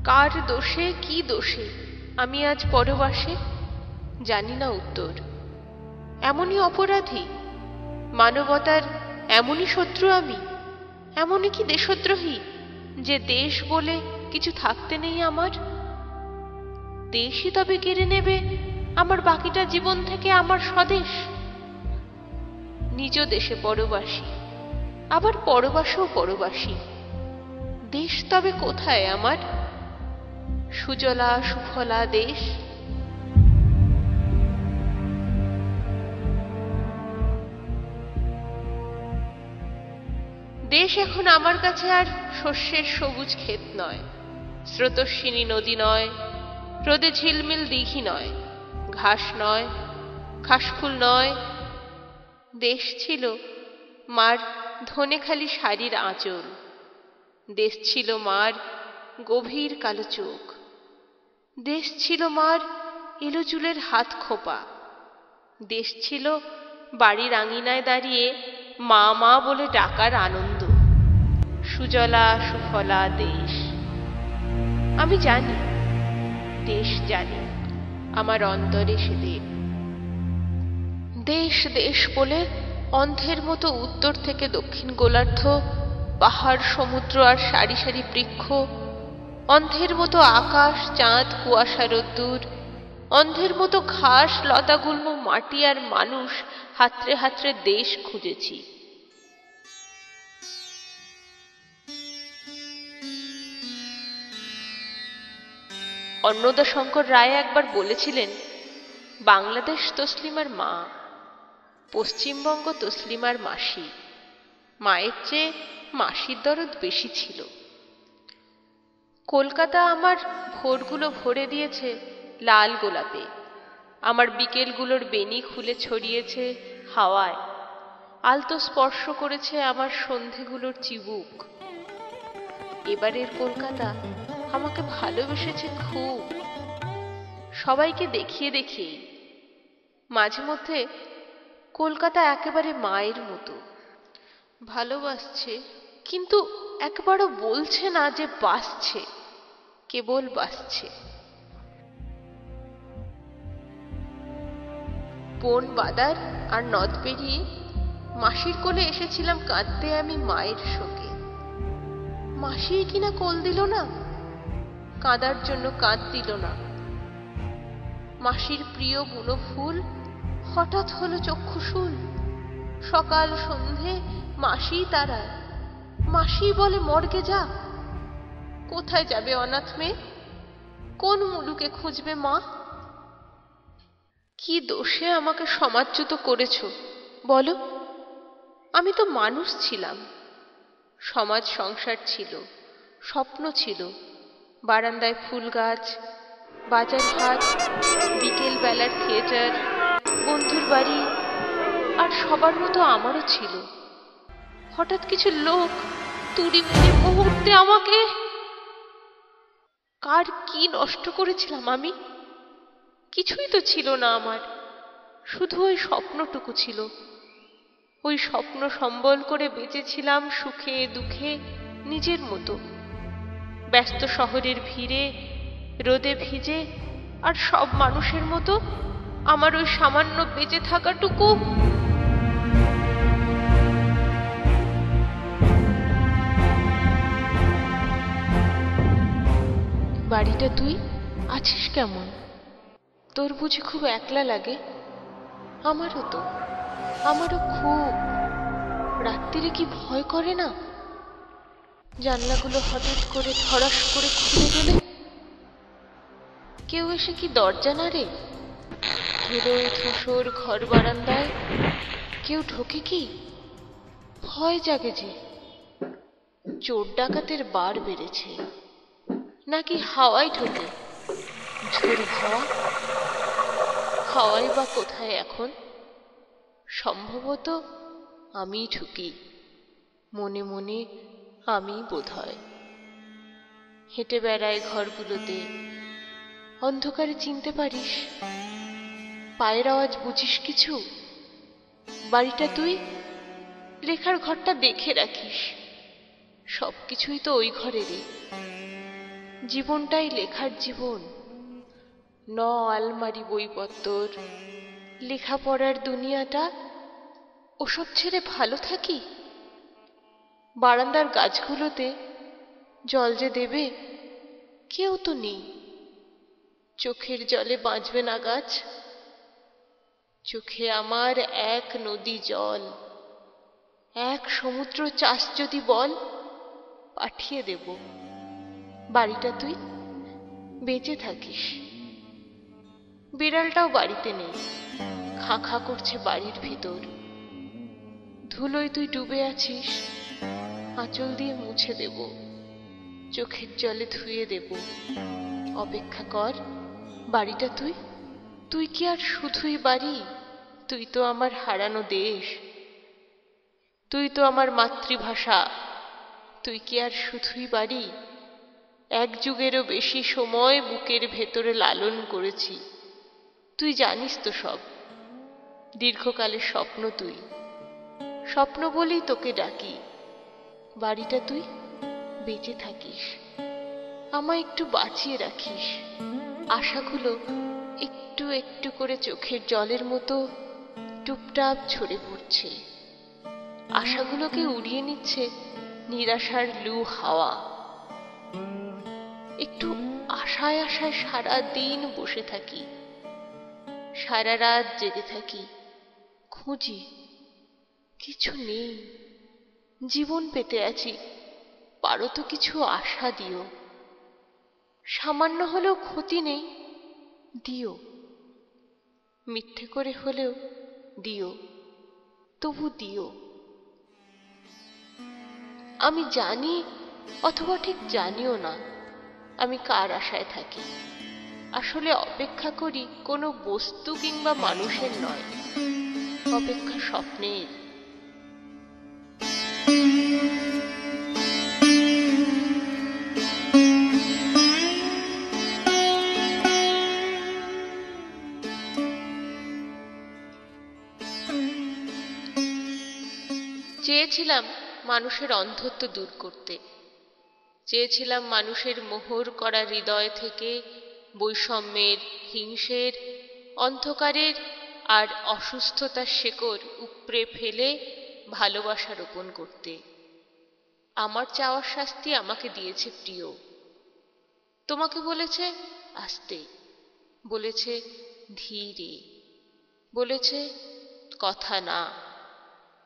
কার দোষে কি দোষে আমি আজ পরবাসে? জানি না উত্তর। এমনই অপরাধী, মানবতার এমনই শত্রু আমি, এমনই কি দেশদ্রোহী যে দেশ বলে কিছু থাকতে নেই আমার? দেশই তবে কেড়ে নেবে আমার বাকিটা জীবন থেকে আমার স্বদেশ। নিজ দেশে পরবাসী, আবার পরবাসেও পরবাসী। দেশ তবে কোথায় আমার? সুজলা সুফলা দেশ। দেশ এখন আমার কাছে আর শস্যের সবুজ ক্ষেত নয়, স্রোতস্বিনী নদী নয়, রোদে ঝিলমিল দিঘি নয়, ঘাস নয়, ঘাসফুল নয়। দেশ ছিল মার ধনেখালি শাড়ির আঁচল, দেশ ছিল মার গভীর কালো চোখ, দেশ ছিল মার এলো চুলের হাত খোপা, দেশ ছিল বাড়ির আঙিনায় দাঁড়িয়ে মা মা বলে ডাকার আনন্দ। সুজলা সুফলা দেশ। আমি জানি, দেশ জানি, আমার অন্তরে সেদিন। দেশ দেশ বলে অন্ধের মতো উত্তর থেকে দক্ষিণ গোলার্ধ, পাহাড় সমুদ্র আর সারি সারি বৃক্ষ, অন্ধের মতো আকাশ চাঁদ কুয়াশা রোদ্দুর, অন্ধের মতো ঘাস লতাগুল্ম মাটি আর মানুষ হাতড়ে হাতড়ে দেশ খুঁজেছি। অন্নদাশঙ্কর রায় একবার বলেছিলেন, বাংলাদেশ তসলিমার মা, পশ্চিমবঙ্গ তসলিমার মাসি। মায়ের চেয়ে মাসির দরদ বেশি ছিল। কলকাতা আমার ভোরগুলো ভরে দিয়েছে লাল গোলাপে, আমার বিকেলগুলোর বেনি খুলে ছড়িয়েছে হাওয়ায়, আলতো স্পর্শ করেছে আমার সন্ধেগুলোর চিবুক। এবারের কলকাতা আমাকে ভালোবেসেছে খুব, সবাইকে দেখিয়ে দেখিয়ে। মাঝে মধ্যে কলকাতা একেবারে মায়ের মতো ভালোবাসছে, কিন্তু একবারও বলছে না যে বাসছে, কেবল বাসছে। বন বাদার আর নদ পেরিয়ে মাসির কোলে এসেছিলাম কাঁদতে আমি মায়ের শোকে। মাসি কিনা কোল দিল না, কাঁদার জন্য কাঁদ দিল না। মাসির প্রিয় বুনো ফুল হঠাৎ হলো চক্ষুশূল। সকাল সন্ধে মাসি তারায়, মাসি বলে মর্গে যা। কোথায় যাবে অনাথ মেয়ে? কোন মুলুকে খুঁজবে মা? কি দোষে আমাকে সমাজচ্যুত করেছ বলো? আমি তো মানুষ ছিলাম, সমাজ সংসার ছিল, স্বপ্ন ছিল, বারান্দায় ফুল গাছ, বাজার হাট, বিকেল বেলার থিয়েটার, বন্ধুর বাড়ি, আর সবার মতো আমারও ছিল। হঠাৎ কিছু লোক তুড়ি মেরে মুহূর্তে আমাকে। কার কি নষ্ট করেছিলাম আমি? কিছুই তো ছিল না আমার, শুধু ওই স্বপ্নটুকু ছিল। ওই স্বপ্ন সম্বল করে বেঁচেছিলাম সুখে দুঃখে নিজের মতো। ব্যস্ত শহরের ভিড়ে, রোদে ভিজে, আর সব মানুষের মতো আমার ওই সামান্য বেঁচে থাকাটুকু। বাড়িটা তুই আছিস কেমন? তোর বুঝি খুব একলা লাগে? আমারও তো, আমারও খুব। রাত্রিরে কি ভয় করে না? জানলাগুলো হঠাৎ করে ধড়াস করে খুলে গেলে কেউ এসে কি দরজা নাড়ে? ধুলো ধূসর ঘর বারান্দায় কেউ ঢোকে কি? ভয় জাগে যে। চোর ডাকাতের বার বেড়েছে, নাকি হাওয়ায় ঢোকে? ঝোড়ো হাওয়া, হাওয়াই বা কোথায় এখন? সম্ভবত আমি ঢুকি, মনে মনে আমি বোধহয়। হেঁটে বেড়ায় ঘরগুলোতে, অন্ধকারে চিনতে পারিস? পায়ের আওয়াজ বুঝিস কিছু? বাড়িটা তুই লেখার ঘরটা দেখে রাখিস, সবকিছুই তো ওই ঘরেরই। জীবনটাই লেখার জীবন। ন আলমারি বইপত্তর, লেখাপড়ার দুনিয়াটা, ওসব ছেড়ে ভালো থাকি। বারান্দার গাছগুলোতে জল যে দেবে কেউ তো নেই। চোখের জলে বাঁচবে না গাছ। চোখে আমার এক নদী জল, এক সমুদ্র চাষ যদি বল, পাঠিয়ে দেব। বাড়িটা তুই বেঁচে থাকিস। বিড়ালটাও বাড়িতে নেই, খাঁ খাঁ করছে বাড়ির ভিতর। ধুলোয় তুই ডুবে আছিস, আঁচল দিয়ে মুছে দেব, চোখের জলে ধুয়ে দেব। অপেক্ষা কর, বাড়িটা তুই, তুই কি আর শুধুই বাড়ি? তুই তো আমার হারানো দেশ, তুই তো আমার মাতৃভাষা। তুই কি আর শুধুই বাড়ি? এক যুগেরও বেশি সময় বুকের ভেতরে লালন করেছি। তুই জানিস তো সব, দীর্ঘকালের স্বপ্ন তুই। স্বপ্ন বলেই তোকে ডাকি। বাড়িটা তুই বেঁচে থাকিস, আমায় একটু বাঁচিয়ে রাখিস। আশাগুলো একটু একটু করে চোখের জলের মতো টুপটাপ ঝরে পড়ছে। আশাগুলোকে উড়িয়ে নিচ্ছে নিরাশার লু হাওয়া। একটু আশায় আশায় সারা দিন বসে থাকি, সারা রাত জেগে থাকি, খুঁজি। কিছু নেই, জীবন পেতে আছি, পারো তো কিছু আশা দিও। সামান্য হলেও ক্ষতি নেই, দিও। মিথ্যে করে হলেও দিও, তবু দিও। আমি জানি অথবা ঠিক জানিও না আমি কার আশায় থাকি। আসলে অপেক্ষা করি কোনো বস্তু কিংবা মানুষের নয়, অপেক্ষা স্বপ্নের। চেয়েছিলাম মানুষের অন্ধত্ব দূর করতে, চেয়েছিলাম মানুষের মোহর করা হৃদয় থেকে বৈষম্যের, হিংসের, অন্ধকারের আর অসুস্থতার শেকড় উপড়ে ফেলে ভালোবাসা রোপণ করতে। আমার চাওয়ার শাস্তি আমাকে দিয়েছে প্রিয়। তোমাকে বলেছে আস্তে, বলেছে ধীরে, বলেছে কথা না,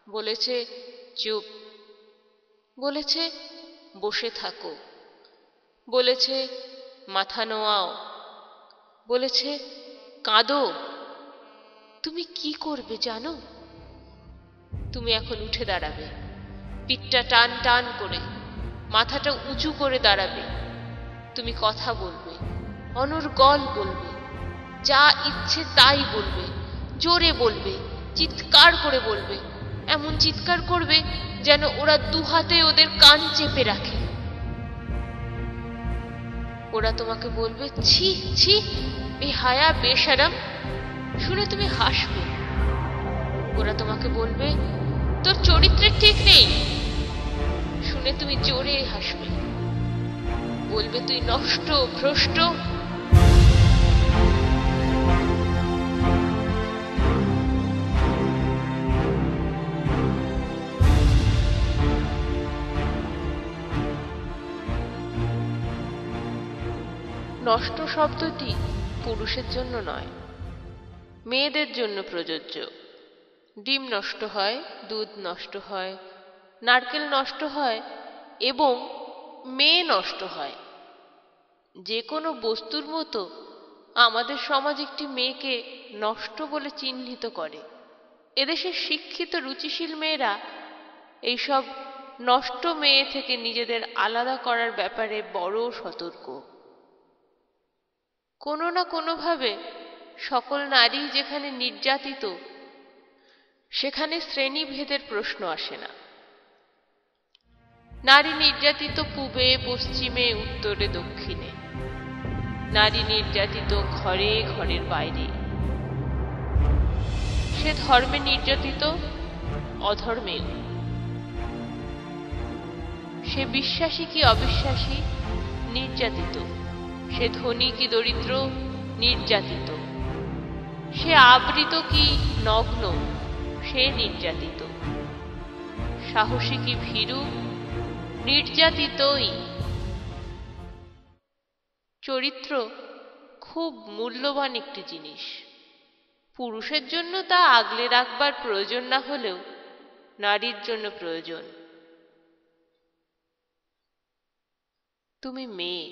বলেছে চুপ, বলেছে বসে থাকো, বলেছে মাথা নোয়াও, বলেছে কাঁদো। তুমি কি করবে জানো? তুমি এখন উঠে দাঁড়াবে, পিঠটা টান টান করে, মাথাটা উঁচু করে দাঁড়াবে। তুমি কথা বলবে, অনর্গল বলবে, যা ইচ্ছে তাই বলবে, জোরে বলবে, চিৎকার করে বলবে। এমন চিৎকার করবে যেন ওরা দুহাতে ওদের কান চেপে রাখে। ওরা তোমাকে বলবে ছি ছি, বেহায়া বেশরম। শুনে তুমি হাসবে। ওরা তোমাকে বলবে তোর চরিত্রের ঠিক নেই। শুনে তুমি জোরে হাসবে। বলবে তুই নষ্ট, ভ্রষ্ট। নষ্ট শব্দটি পুরুষের জন্য নয়, মেয়েদের জন্য প্রযোজ্য। ডিম নষ্ট হয়, দুধ নষ্ট হয়, নারকেল নষ্ট হয় এবং মেয়ে নষ্ট হয়। যে কোনো বস্তুর মতো আমাদের সমাজ একটি মেয়েকে নষ্ট বলে চিহ্নিত করে। এদেশের শিক্ষিত রুচিশীল মেয়েরা এইসব নষ্ট মেয়ে থেকে নিজেদের আলাদা করার ব্যাপারে বড় সতর্ক। কোনো না কোনোভাবে সকল নারী যেখানে নির্যাতিত, সেখানে শ্রেণীভেদের প্রশ্ন আসে না। নারী নির্যাতিত পূবে, পশ্চিমে, উত্তরে, দক্ষিণে। নারী নির্যাতিত ঘরে, ঘরের বাইরে। সে ধর্মে নির্যাতিত, অধর্মেও। সে বিশ্বাসী কি অবিশ্বাসী, নির্যাতিত। সে ধনী কি দরিদ্র, নির্যাতিত। সে আবৃত কি নগ্ন, সে নির্যাতিত। সাহসী কি ভীরু, নির্যাতিতই। চরিত্র খুব মূল্যবান একটি জিনিস। পুরুষের জন্য তা আগলে রাখবার প্রয়োজন না হলেও নারীর জন্য প্রয়োজন। তুমি মেয়ে,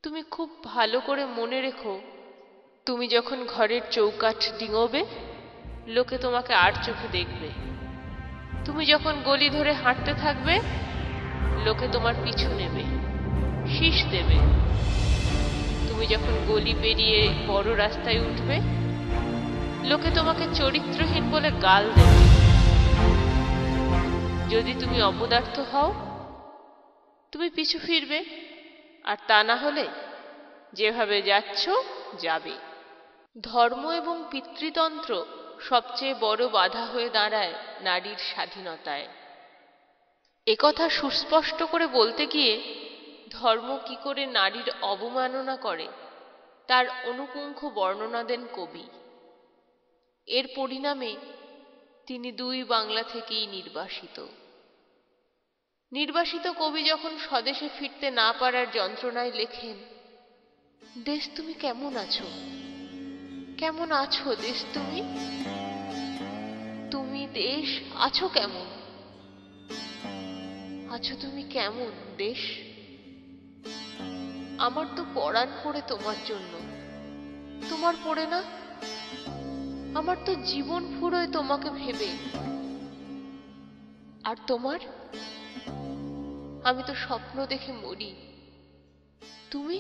তুমি খুব ভালো করে মনে রেখো, তুমি যখন ঘরের চৌকাঠ ডিঙোবে, লোকে তোমাকে আর চোখে দেখবে। তুমি যখন গলি ধরে হাঁটতে থাকবে, লোকে তোমার পিছু নেবে, শীষ দেবে। তুমি যখন গলি পেরিয়ে বড় রাস্তায় উঠবে, লোকে তোমাকে চরিত্রহীন বলে গাল দেবে। যদি তুমি অপদার্থ হও, তুমি পিছু ফিরবে, আর তা না হলে যেভাবে যাচ্ছ যাবে। ধর্ম এবং পিতৃতন্ত্র সবচেয়ে বড় বাধা হয়ে দাঁড়ায় নারীর স্বাধীনতায়। একথা সুস্পষ্ট করে বলতে গিয়ে ধর্ম কি করে নারীর অবমাননা করে তার অনুপুঙ্খ বর্ণনা দেন কবি। এর পরিণামে তিনি দুই বাংলা থেকেই নির্বাসিত। নির্বাসিত কবি যখন স্বদেশে ফিরতে না পারার যন্ত্রণায় লেখেন, দেশ তুমি কেমন আছো, কেমন আছো দেশ তুমি, তুমি দেশ আছো কেমন, আছো তুমি কেমন দেশ। আমার তো পরাণ পড়ে তোমার জন্য, তোমার পড়ে না। আমার তো জীবন ফুরোয় তোমাকে ভেবে, আর তোমার, আমি তো স্বপ্ন দেখে মরি। তুমি,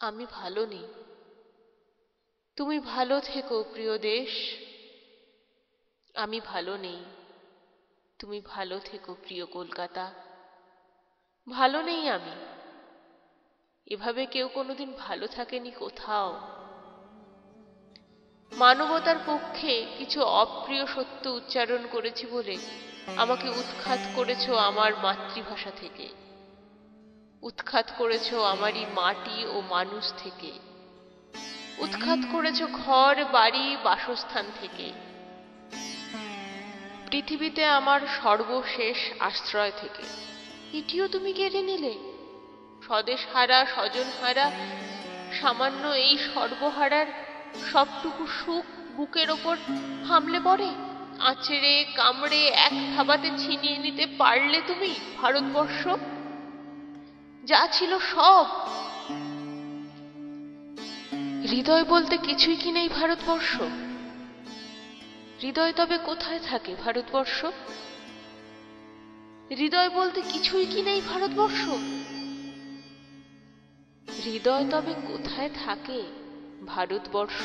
আমি ভালো নেই। তুমি ভালো থেকো প্রিয় দেশ, আমি ভালো নেই। তুমি ভালো থেকো প্রিয় কলকাতা। ভালো নেই আমি। এভাবে কেউ কোনোদিন ভালো থাকেনি কোথাও। মানবতার পক্ষে কিছু অপ্রিয় সত্য উচ্চারণ করেছি বলে আমাকে উৎখাত করেছ আমার মাতৃভাষা থেকে, উৎখাত করেছ আমারই মাটি ও মানুষ থেকে, উৎখাত করেছ ঘর বাড়ি বাসস্থান থেকে, পৃথিবীতে আমার সর্বশেষ আশ্রয় থেকে। এটিও তুমি কেড়ে নিলে। স্বদেশ হারা, স্বজন হারা, সামান্য এই সর্বহারার সবটুকু সুখ বুকের ওপর হামলে পড়ে, আঁচড়ে কামড়ে এক থাবাতে ছিনিয়ে নিতে পারলে তুমি ভারতবর্ষ, যা ছিল সব। হৃদয় বলতে কিছুই কি নেই ভারতবর্ষ? হৃদয় তবে কোথায় থাকে ভারতবর্ষ? হৃদয় বলতে কিছুই কি নেই ভারতবর্ষ? হৃদয় তবে কোথায় থাকে ভারতবর্ষ?